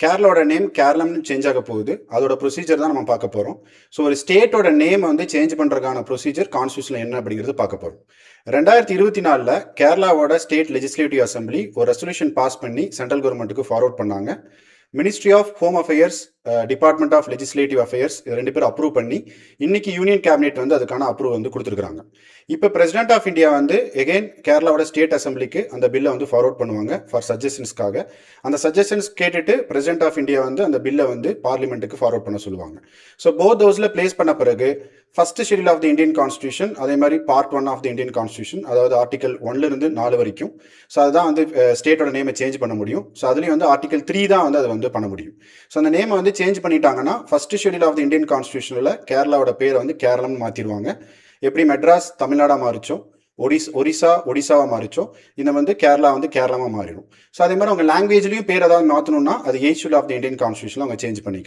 கேரளாவோட name கேரளம்னு change ஆக போகுது. அதோட ப்ரொசீஜர் தான் நம்ம பார்க்க போறோம். ஸோ ஒரு ஸ்டேட்டோட நேம் வந்து சேஞ்ச் பண்றதுக்கான ப்ரொசீஜர் கான்ஸ்டியூஷன்ல என்ன அப்படிங்கிறது பார்க்க போறோம். 2024ல கேரளாவோட ஸ்டேட் லெஜிஸ்லேட்டிவ் அசெம்பிளி ஒரு ரெசல்யூஷன் பாஸ் பண்ணி சென்ட்ரல் கவர்மெண்ட்டுக்கு ஃபார்வர்ட் பண்ணாங்க. Ministry of home affairs, department of legislative affairs இது 2 பேரும் அப்ரூவ் பண்ணி இன்னைக்கு யூனியன் கேபினெட் வந்து அதுக்கான அப்ரூவ் வந்து கொடுத்துருக்காங்க. இப்போ பிரசிடென்ட் ஆஃப் இந்தியா வந்து எகைன் கேரளாவோட ஸ்டேட் அசெம்பிளிக்கு அந்த பில்லை வந்து ஃபார்வர்ட் பண்ணுவாங்க ஃபார் சஜஷன்ஸ்க்காக. அந்த சஜஷன்ஸ் கேட்டுட்டு பிரசிடென்ட் ஆஃப் இந்தியா வந்து அந்த பில்லை வந்து பார்லிமெண்ட்டுக்கு ஃபார்வர்ட் பண்ண சொல்லுவாங்க. ஸோ போத் ஹவுஸ்ல பிளேஸ் பண்ண பிறகு first schedule of the Indian constitution, அதே மாதிரி part 1 of the Indian constitution, அதாவது ஆர்டிகல் 1ல இருந்து 4 வரைக்கும். ஸோ அதுதான் வந்து ஸ்டேட்டோட நேமை சேஞ்ச் பண்ண முடியும். ஸோ அதுலேயும் வந்து ஆர்டிகல் 3 தான் வந்து அதை வந்து பண்ண முடியும். ஸோ அந்த நேமை வந்து சேஞ்ச் பண்ணிட்டாங்கன்னா first schedule of the Indian கான்ஸ்டியூஷனில் கேரளாவோட பேரை வந்து கேரளம்னு மாற்றிடுவாங்க. எப்படி மெட்ராஸ் தமிழ்நாடா மாறிச்சோ, ஒரிசா ஒடிசாவா மாறிச்சோ, இந்த வந்து கேரளா வந்து கேரளமா மாறிடும். ஸோ அதே மாதிரி அவங்க லாங்குவேஜ்லையும் பேர் ஏதாவது மாற்றணும்னா அது 8th schedule of the Indian கான்ஸ்டியூஷனில் அவங்க சேஞ்ச் பண்ணிக்கலாம்.